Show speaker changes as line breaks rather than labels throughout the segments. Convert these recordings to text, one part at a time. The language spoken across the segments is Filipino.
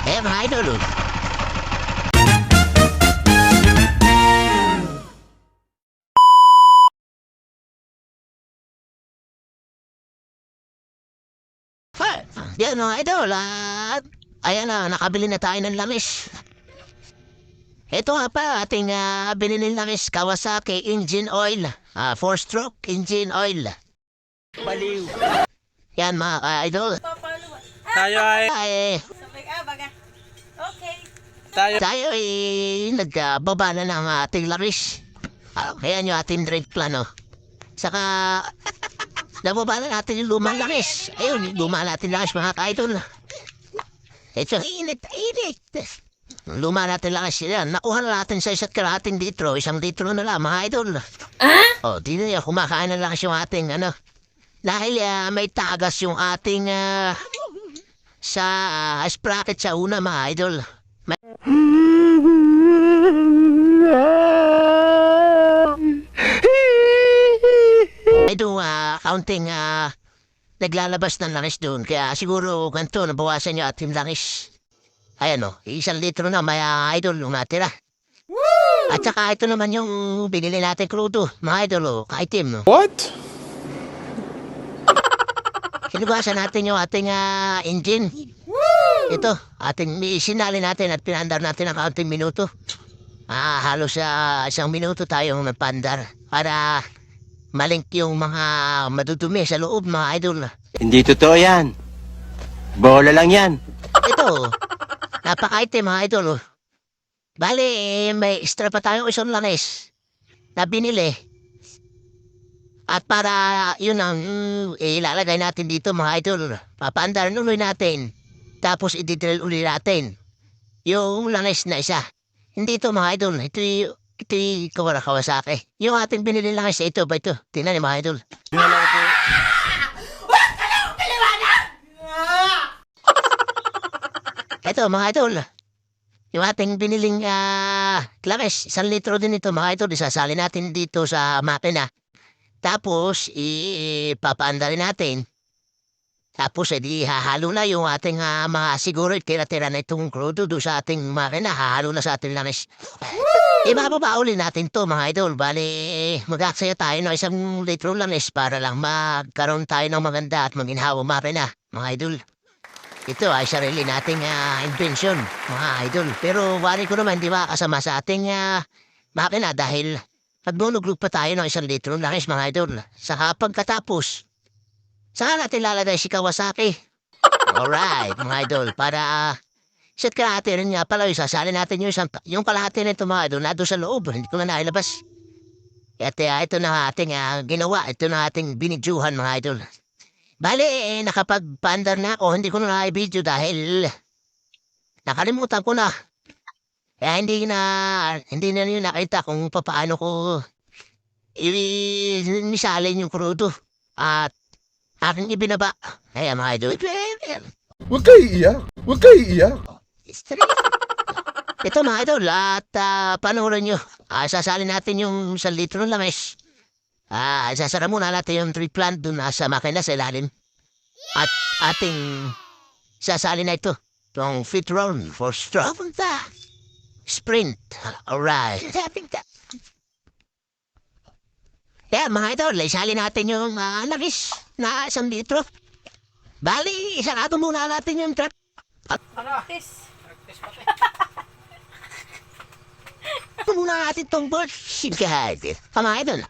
Mga idol. Yan mga idol, ayan na, nakabili na tayo ng langis. Ito nga pa, ating binili langis, Kawasaki engine oil. 4-stroke engine oil.
Baliw.
Yan mga idol.
Tayo ay...
Ay,
Baga. Okay.
tayo ay nagbaba na ng ating langis. Kaya nyo ating drink plano. Saka, nababa na natin yung lumang langis. Ayun, yung luma natin langis mga idol. Ito, init. Luma natin langis yan. Nakuha na natin sa isa't kalahating litro. 1 litro na lang mga idol. O, di na yan. Kumakain na langis yung ating Dahil may tagas yung ating sa sprocket sa una mga idol. Ito counting naglalabas ng langis doon. Kaya siguro ganito nabawasan yung ating langis. Ayan 1 litro na may idol yung natira. At saka ito naman yung binili natin crudo. Mga idol kaitim no.
What?
Sinugasan natin yung ating engine. Ito, ating sinali natin at pinandar natin ng kaunting minuto. Halos 1 minuto tayong napandar para malink yung mga madudumi sa loob, mga idol.
Hindi totoo yan. Bola lang yan.
Ito, napakaitim, mga idol. Bale, may extra pa tayong isang langis na binili. At para yun ang ilalagay natin dito, mga idol. Papaandar ulit natin. Tapos i-drill ulit natin yung langis na isa. Hindi ito, mga idol. Ito yung Kawasaki. Yung ating binili langis, ito ba ito? Tingnan niyo, mga idol. Ito, mga idol. Yung ating biniling langis, 1 litro din ito, mga idol. Isasali natin dito sa makina. Tapos, ipapaandarin natin. Tapos, hahalo na yung ating mga siguro tira-tira na itong crudo doon sa ating makina. Hahalo na sa ating langis. Ibababa ulit natin to mga idol. Bali, mag-aksaya tayo ng 1 litro langis para lang magkaroon tayo ng maganda at maginhawang makina, mga idol. Ito ay sarili nating invention, mga idol. Pero wari ko naman di ba kasama sa ating makina dahil magnunuglog pa tayo ng 1 litro langis, mga idol. Saka pagkatapos, saan natin lalagay si Kawasaki? Alright, mga idol. Para isa't kalahati rin nga pala, sasali natin yung kalahati nito, mga idol, na doon sa loob. Hindi ko na nailabas. At ito na ating ginawa. Ito na ating binidyuhan, mga idol. Bale, nakapag-pandar na ako. Hindi ko na na-video dahil nakalimutan ko na. Kaya hindi na yun nakita kung paano ko inisalin yung crudo. At aking ibinaba. Kaya mga idol.
Huwag kayo iiyak. Huwag kayo iiyak.
Ito mga idol. At panoorin nyo. Sasalin natin yung 1 litro ng langis. Sasara muna natin yung tree plant dun sa makina sa ilalim. At ating sasalin na ito. Itong fit roll for stroke. Sprint. Alright. Kaya mga idol, isalin natin yung langis na 1 litro. Bali, isarado muna natin yung truck.
Practice.
Muna natin itong board. Sige, mga idol.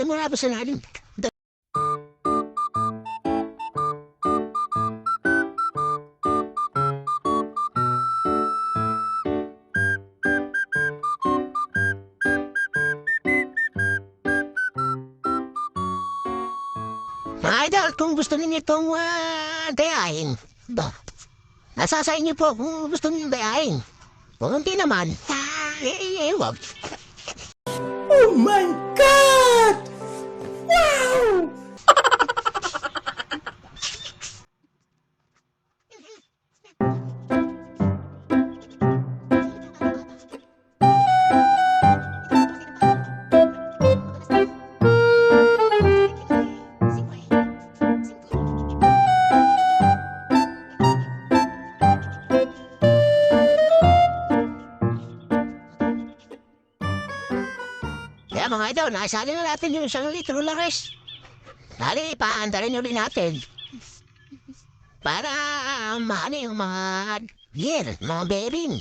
Muna ba sa natin? Mga idol, kung gusto ninyo itong dayahin, nasa sa inyo po kung gusto ninyo dayahin. Kung hindi naman, wag.
Oh my God! Wow!
Kaya mga idol, naisali na natin yung 1 litro lares. Dali, paanda rin ulit natin. Para maano yung mga gear, mga bearing.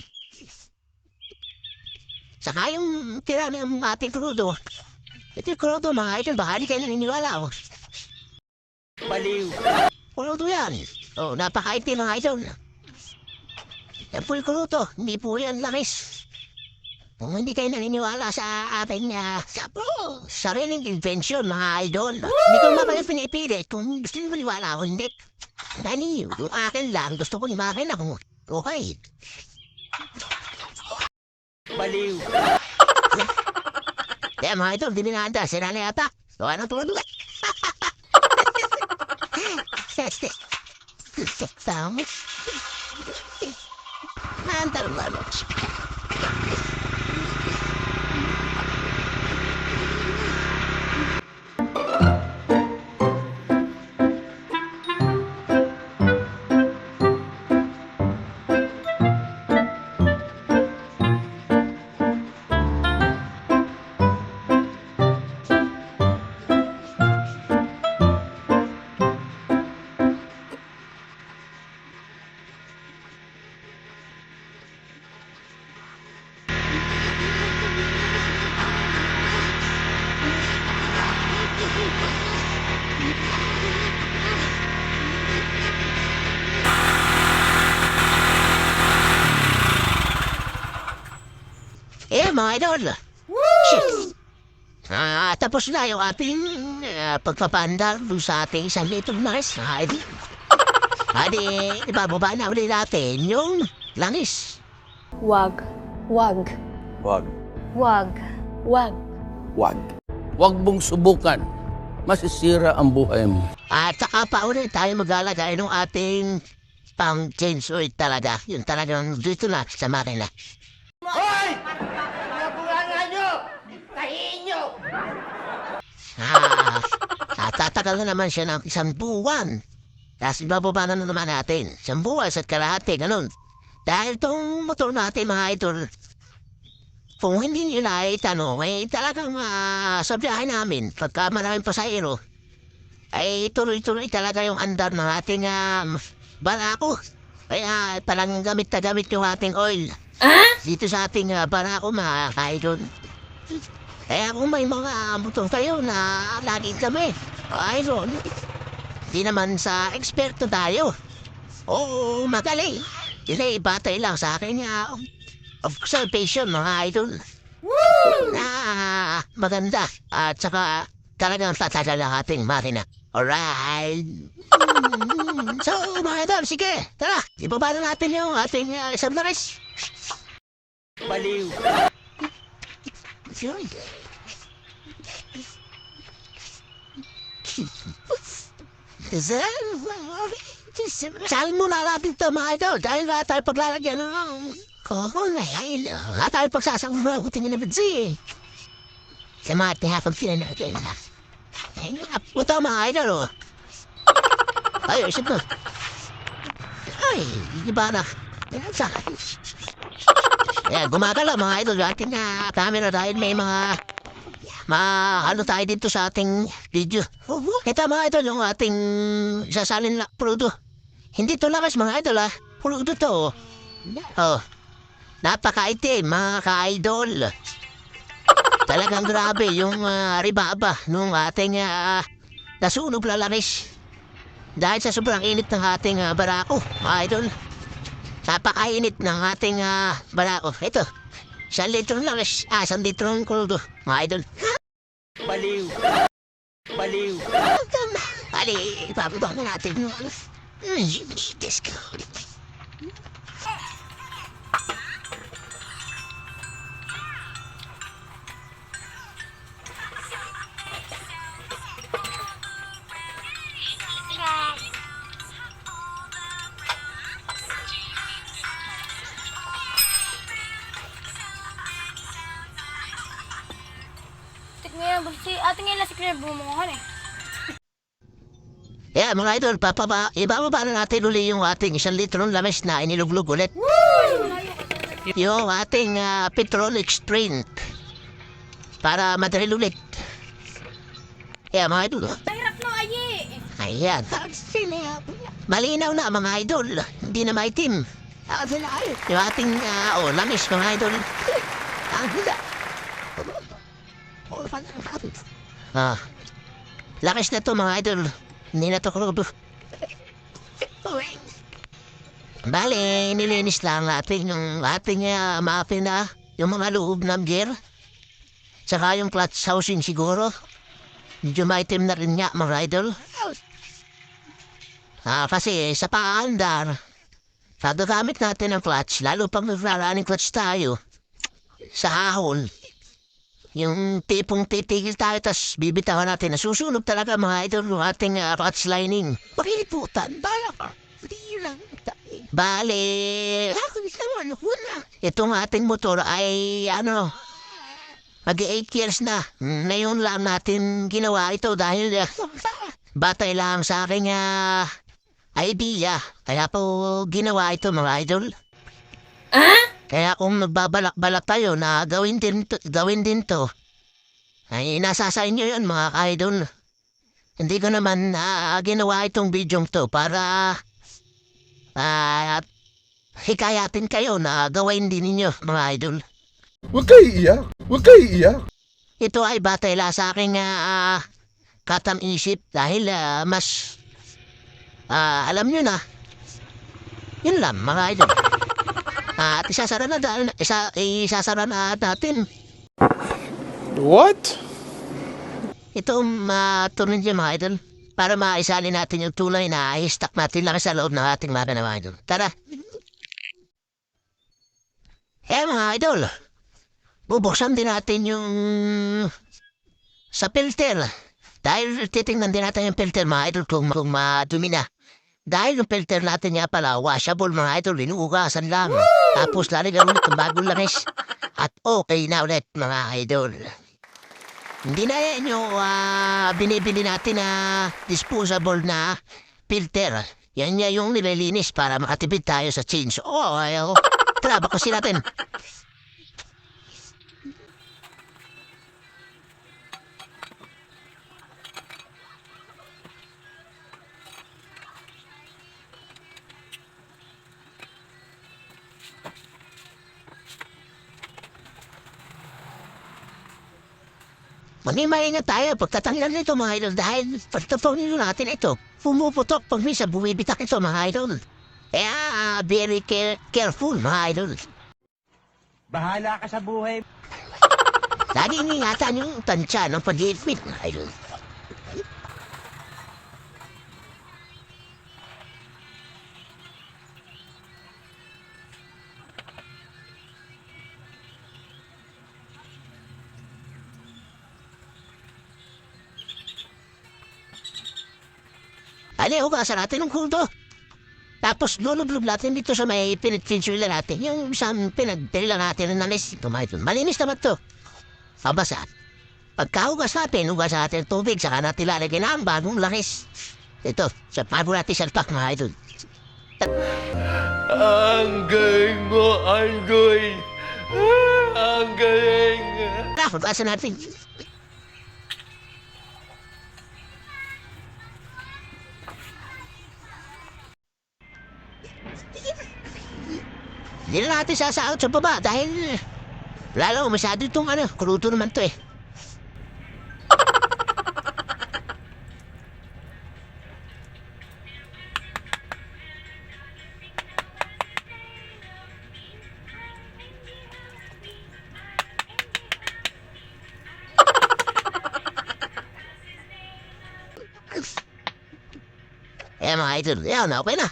Saka yung tira ng ating krudo. Ito yung krudo mga idol, baka di kayo naniniwala. Oh.
Baliw.
Krudo yan. Oh, napakaitim mga idol. Yan po yung krudo, hindi po yan laris. Kung hindi kayo naniniwala sa ating sariling invention, mga idol, hindi ko naman kayo pinipilit kung gusto nyo maniwala o hindi. Dahil yung akin lang, gusto ko imakin ako. Okay.
Baliw.
Kaya mga idol, di binanda, sira na yata. So, anong tulad ulit? Tama. Mantal ba? Mga idol. Shit. Tapos na yung ating pagpapanda sa ating 1 litro lares. Adi, ibababa na ulit natin yung langis.
Wag. Wag.
Wag.
Wag. Wag.
Wag.
Huwag mong subukan. Masisira ang buhay mo.
At saka pa ulit tayo maglalagay ng ating pang change oil talaga. Yun talagang dito na sa makina. Tatagal na naman siya ng 1 buwan. Tapos ibababa na naman natin. 1 buwan at kalahati, ganun. Dahil itong motor natin, mga idol, kung hindi nyo na itanong, talagang sa biyahe namin, pagka maraming pasahero, ay tuloy-tuloy talaga yung andar ng ating barako. Kaya parang gamit na gamit yung ating oil. Dito sa ating barako, mga idol. Kaya kung may mga motor kayo na lagi kami, idol, di naman sa eksperto tayo. Oo, magaling. Yun ay batay lang sa akin observation, mga idol. Maganda. At saka talagang tatagal ang ating makina. Alright. So, mga idol, sige, tara. Ibaba na natin yung ating isang lares.
Baliw.
Yun. Saan mo na natin ito, mga idol? Dahil nga tayo paglalagyan ng kokon ay nga tayo pagsasang mga tingin na bidsi. Sa mga tinapag sila natin. Ito, mga idol, oh. Ay, isip na. Ay, iba na. Gumagala, mga idol, ating camera dahil may mga ano tayo dito sa ating video. Ito, mga idol, yung ating sasalin na produto. Hindi to lakas, mga idol, Produto to. Oh. Napakaitim, mga ka-idol. Talagang grabe yung ribaba nung ating nasunog na langis. Dahil sa sobrang init ng ating barako, mga idol. Napakainit ng ating barako. Ito, 1 litro langis. 1 litro ng krudo, mga idol.
Baliw. Baliw.
Ali, ipapabang na natin yung Diyos ko.
Ngayon, si ating ngayon si Claire bumunguhan eh.
Yeah, mga idol, ibababa na natin uli yung ating 1 litro ng lamis na iniluglog ulit. Yung ating petrol extraint. para madrill ulit. Kaya mga idol,
Mahirap no, ayi.
ayan. Malinaw na mga idol, hindi na maitim. Yung ating lamis mga idol. Ah, lamis na to mga idol. Hindi na to krudo. Bale, nilinis lang natin yung ating maapin na yung mga loob ng gear. Saka yung clutch housing siguro. Medyo maitim na rin nga mga idol. Kasi sa paandar, pagagamit natin ng clutch, lalo pang nagraraning clutch tayo, sa hahon, yung tipong titigil tayo tas bibitawan natin, nasusunog talaga mga idol yung ating clutch lining. Pakiliputan, bala ka. Bale, itong ating motor ay mag-8 years na. Ngayon lang natin ginawa ito dahil batay lang sa aking idea. Kaya po ginawa ito mga idol. Kaya kung magbabalak-balak tayo na gawin din to, ay nasa sa inyo yun mga idol. Hindi ko naman ginawa itong video to para hikayatin kayo na gawin din ninyo mga idol.
Huwag kayo iiyak. Huwag kayo iiyak.
Ito ay batay lang sa aking katam-isip dahil mas alam nyo na. Yun lang mga idol. At isasara na natin.
What?
Itong tunin niyo mga idol para maisali natin yung tulay na i-stock natin lang sa loob ng ating mga idol. Tara! Mga idol, bubuksan din natin yung sa filter. Dahil titingnan din natin yung filter mga idol kung madumi na. Dahil yung filter natin nga pala, washable mga idol, inuugasan lang. Tapos lalagyan ulit ng bagong langis. At okay na ulit mga idol. Hindi na yan yung binibili natin na disposable na filter. Yan niya yung nililinis para makatipid tayo sa change oil. Tara, bakusin natin. Maging-maingat tayo pagtatanggal nito mga idol dahil pagtatanggal nyo natin ito, pumuputok pag minsan bumibitak ito mga idol. Kaya very careful mga idol.
Bahala ka sa buhay.
Laging ingatan yung tansya ng pag-iipit mga idol. Hugasan natin ng kulto. Tapos lulublob natin dito sa may pinag-finsula natin. Yung isang pinag-tila natin na nalis. Malinis naman to. Pabasa. Pagkahugas natin, hugas natin tubig. Saka natin lalagyan ang bagong langis. Ito, sa pago natin salpak mga idol.
Ang galing mo, Andoy. Ang galing.
Tara, hugasan natin. Hindi na natin sasaot sa baba dahil lalo masyado itong krudo naman to eh. Mga idol, yan, okay na.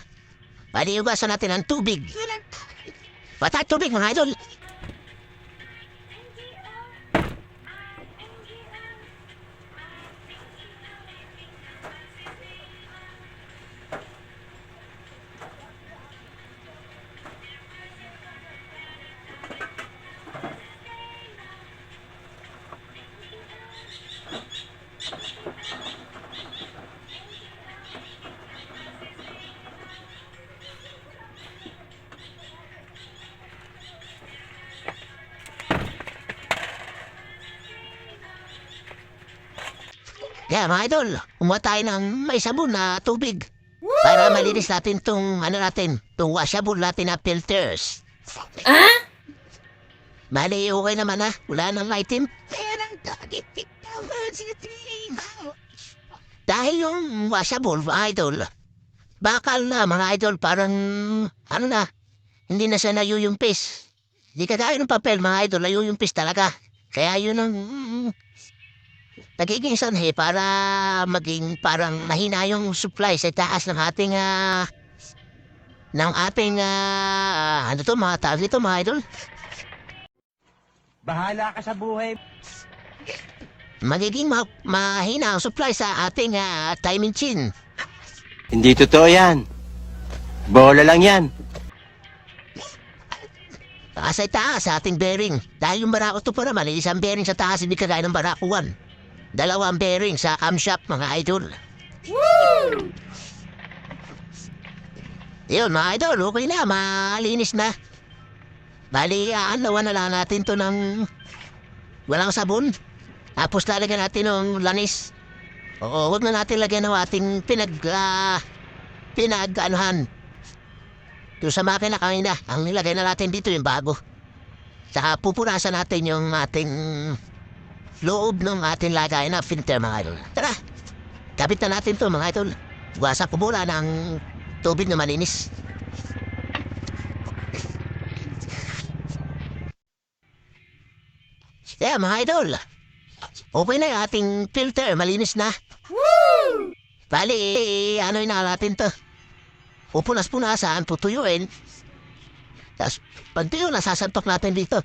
Pwede hugasan natin ang tubig. Bata tubig mga idol. Kaya mga idol, kumuha tayo ng may sabon na tubig. Para malinis natin tong washable natin na filters. Bali, okay naman ha. Wala nang item. Dahil yung washable, mga idol, bakal na mga idol, parang, hindi na siya nayuyumpis. Hindi kagaya ng papel, mga idol, nayuyumpis talaga. Kaya yun ang nagiging sanhe para maging parang mahina yung supply sa taas ng ating mga tawag dito mga idol.
Bahala ka sa buhay.
Magiging mahina ang supply sa ating time machine.
Hindi totoo yan. Bola lang yan.
Taas ay taas sa ating bearing. Dahil yung Barako 2 pa naman, isang bearing sa taas, hindi kagaya ng Barako 1. Dalawang bearing sa camshaft, mga idol. Yun, mga idol, okay na, malinis na. Bali, aanawan na lang natin to ng walang sabon. Tapos lalagyan natin ng lanis. Oo, huwag na natin lagyan ng ating pinag-anuhan. Yung sa makina kanina, ang nilagay na natin dito yung bago. Saka pupunasan natin yung ating loob ng ating lagay na filter, mga idol. Tara, kapit na natin to mga idol. Wasak ko muna ng tubig na malinis. Kaya mga idol, okay na yung ating filter, malinis na. Bali, ano na natin to? Pupunas-punasan, tutuyuin. Tapos, pag tuyo, nasasantok natin dito.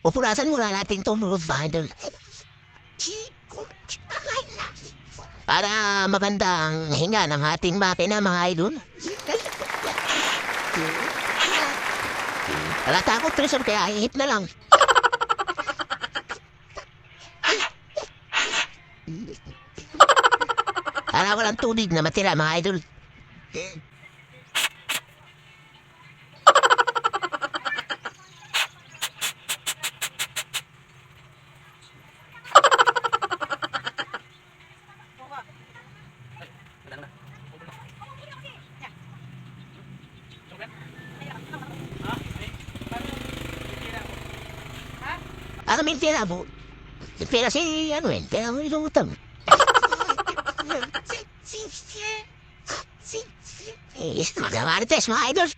Pupunasan muna natin itong mga idol. Para magandang hinga ng ating makina, mga idol. Wala takot, Trisor, kaya ihit na lang. Para walang tubig na matira, mga idol. Ano may tira mo? Pera si, pera mo itong mga marites, mga idol.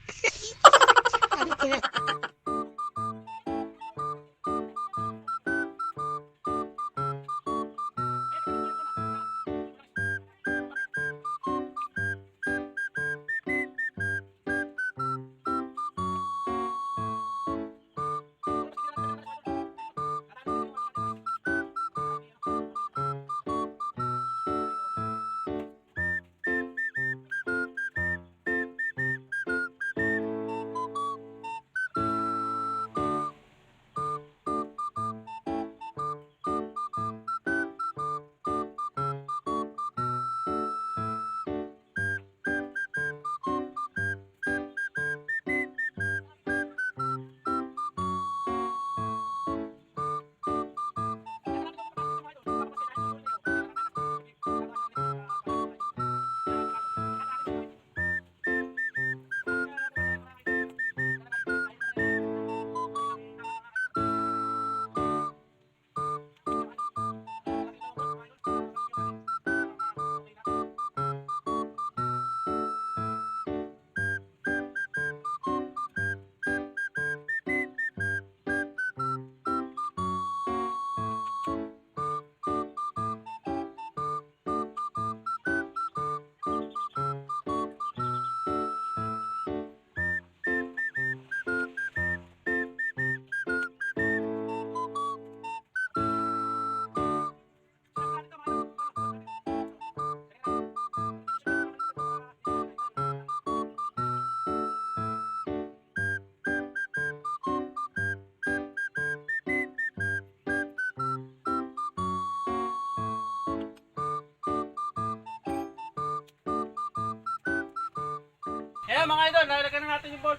Ayan mga idol, lalagyan na natin yung bolt.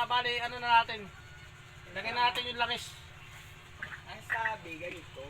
Bali, ano na natin. Lagyan na natin yung langis. Ang sabi, ganito.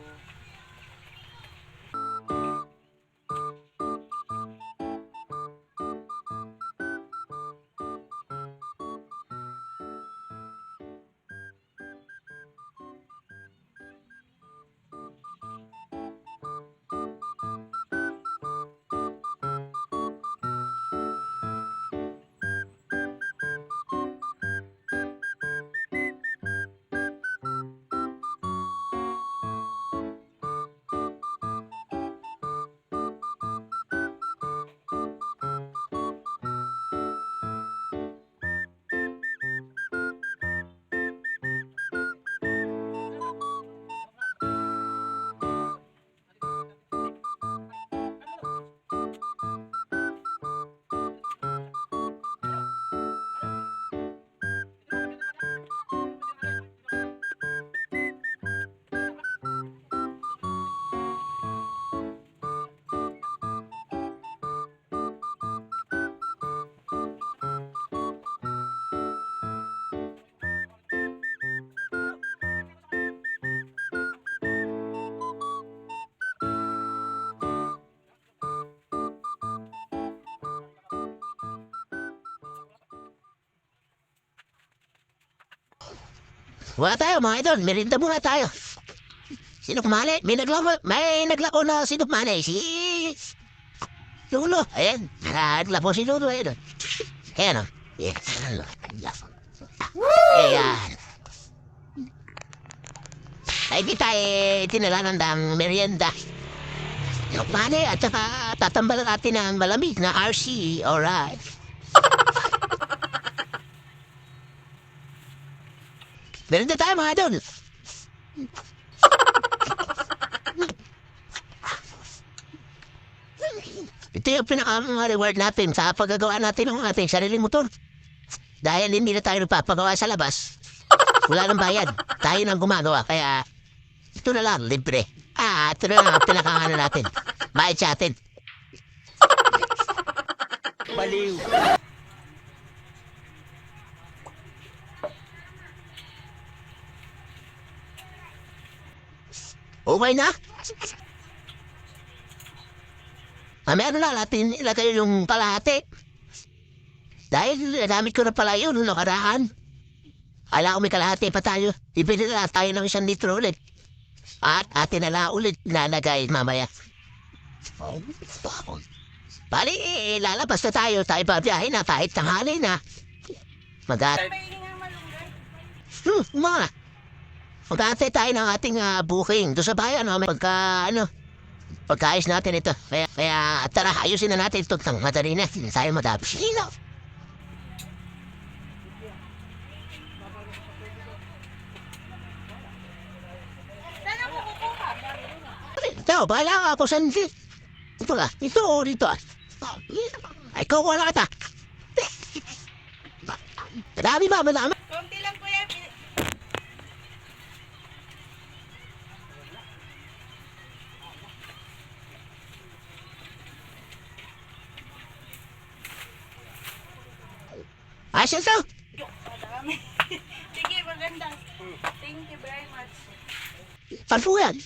Wala tayo mga idol, merinda muna tayo. Sino kumali? May naglako na sino kumali? Si Lulo. Ayan, naglapo si Lulo. Ayan. Ayan o. Ayan. Ay di tayo tinalangan ng merienda. Yung kumali at saka tatambalan natin ng malamig na RC. Alright. Merienda tayo mga idol. Ito yung pinaka-reward natin sa paggagawa natin ng ating sariling motor. Dahil hindi na tayo nagpapagawa sa labas. Wala nang bayad. Tayo nang gumagawa. Kaya ito na lang, libre. Ito na lang ang pinaka-ano natin. Bayad sa atin.
Baliw.
Okay na? Meron na natin ilagay yung kalahati. Dahil namit ko na pala yun nung nakaraan. Ala ko may kalahati pa tayo. Ibili na tayo ng 1 litro ulit. At atin na lang ulit lalagay mamaya. Bali, lalabas na tayo. Tayo pabiyahin na kahit tanghali na. Mga mag-aantay tayo ng ating booking. Doon sa bayan, pagkaayos natin ito. Kaya tara, ayusin na natin ito ng madali na. Tayo madami. Sino?
Saan ako kukuha?
Ito, bahala ka ako saan. Ito ka, ito o dito. Ay, kukuha na kita. Madami ba, madami?
Konti lang kuya.
Asya to?
Madami. Sige, maganda. Thank you very much.
Parfum yan.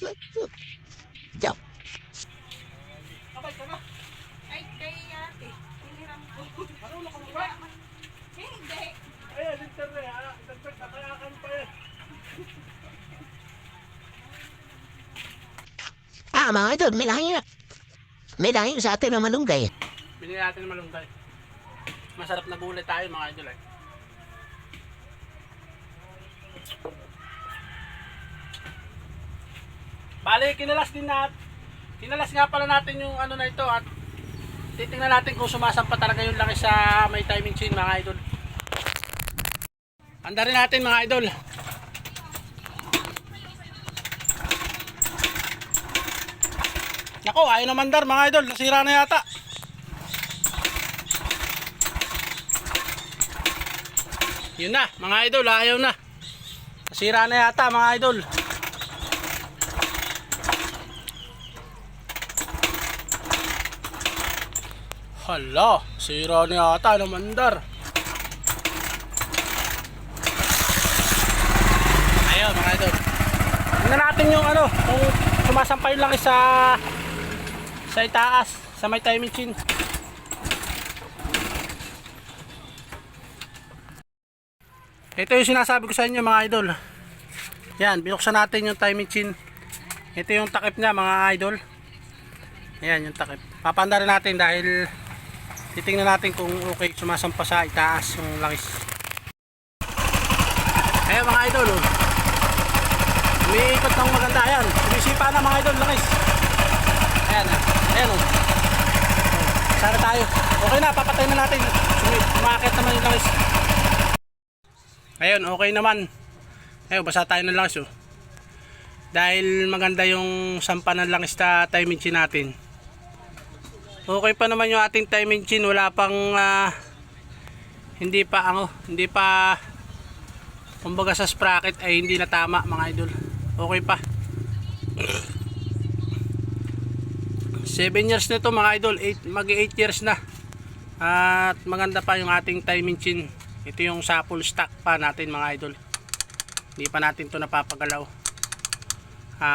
Ito.
Ay, kay ate. Hiniram ko. Hindi.
Ayan, internet ha. Dagdag kakayakan pa eh.
Mga ito, may lahing. May lahing sa atin na malunggay.
Binili natin ng malunggay. Masarap na gulay tayo mga idol eh. Bale, kinalas nga pala natin yung ano na ito at titingnan natin kung sumasampa talaga yung langis sa may timing chain mga idol. Handa rin natin mga idol. Nako, ayaw na mandar mga idol, nasira na yata. Yun na, mga idol, ayaw na. Nasira na yata, mga idol. Hala, sira na yata, namandar. Ayun, mga idol. Tingnan natin yung ano, kung sumasampay lang sa itaas, sa may timing chain. Ito yung sinasabi ko sa inyo mga idol. Yan, binuksan natin yung timing chain. Ito yung takip niya mga idol. Yan yung takip. Papanda rin natin dahil titingnan natin kung okay sumasampa sa itaas yung langis. Ayan mga idol. Umiikot ng maganda. Ayan, sumisipa na mga idol langis. Ayan, ayan o. Sana tayo. Okay na, papatay na natin. Umakit naman yung langis. Ayun, okay naman. Ayun, basa tayo ng langis oh. Dahil maganda yung sampa ng langis na timing chain natin. Okay pa naman yung ating timing chain. Wala pang hindi pa kumbaga sa sprocket ay hindi na tama mga idol. Okay pa. 7 years na to mga idol. Mag-8 years na. At maganda pa yung ating timing chain. Ito yung sample stock pa natin mga idol. Hindi pa natin to napapagalaw.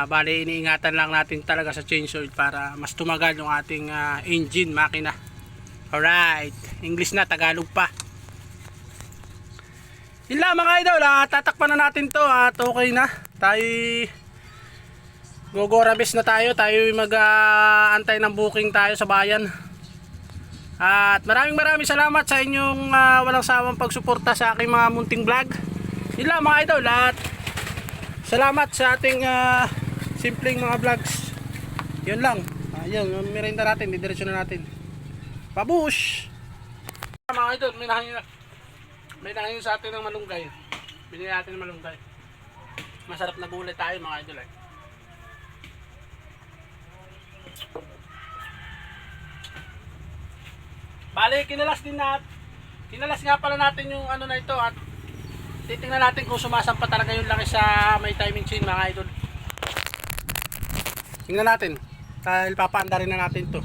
Bali iniingatan lang natin talaga sa change oil para mas tumagal yung ating engine, makina. Alright, English na, Tagalog pa. Yun lang mga idol, tatakpan na natin to at okay na. Tayo gogorabis na tayo. Tayo mag-antay ng booking tayo sa bayan. At maraming salamat sa inyong walang sawang pagsuporta sa aking mga munting vlog. Yun lang mga idol, at salamat sa ating simpleng mga vlogs. Yun lang. Yun, merienda natin, didiretso na natin. Pabush! Mga idol, may nangin sa atin ng malunggay. Binili natin ng malunggay. Masarap na gulay tayo mga idol eh. Bale, kinalas nga pala natin yung ano na ito at titingnan natin kung sumasampa talaga yung laki sa may timing chain mga idol. Tingnan natin dahil papaanda rin na natin to.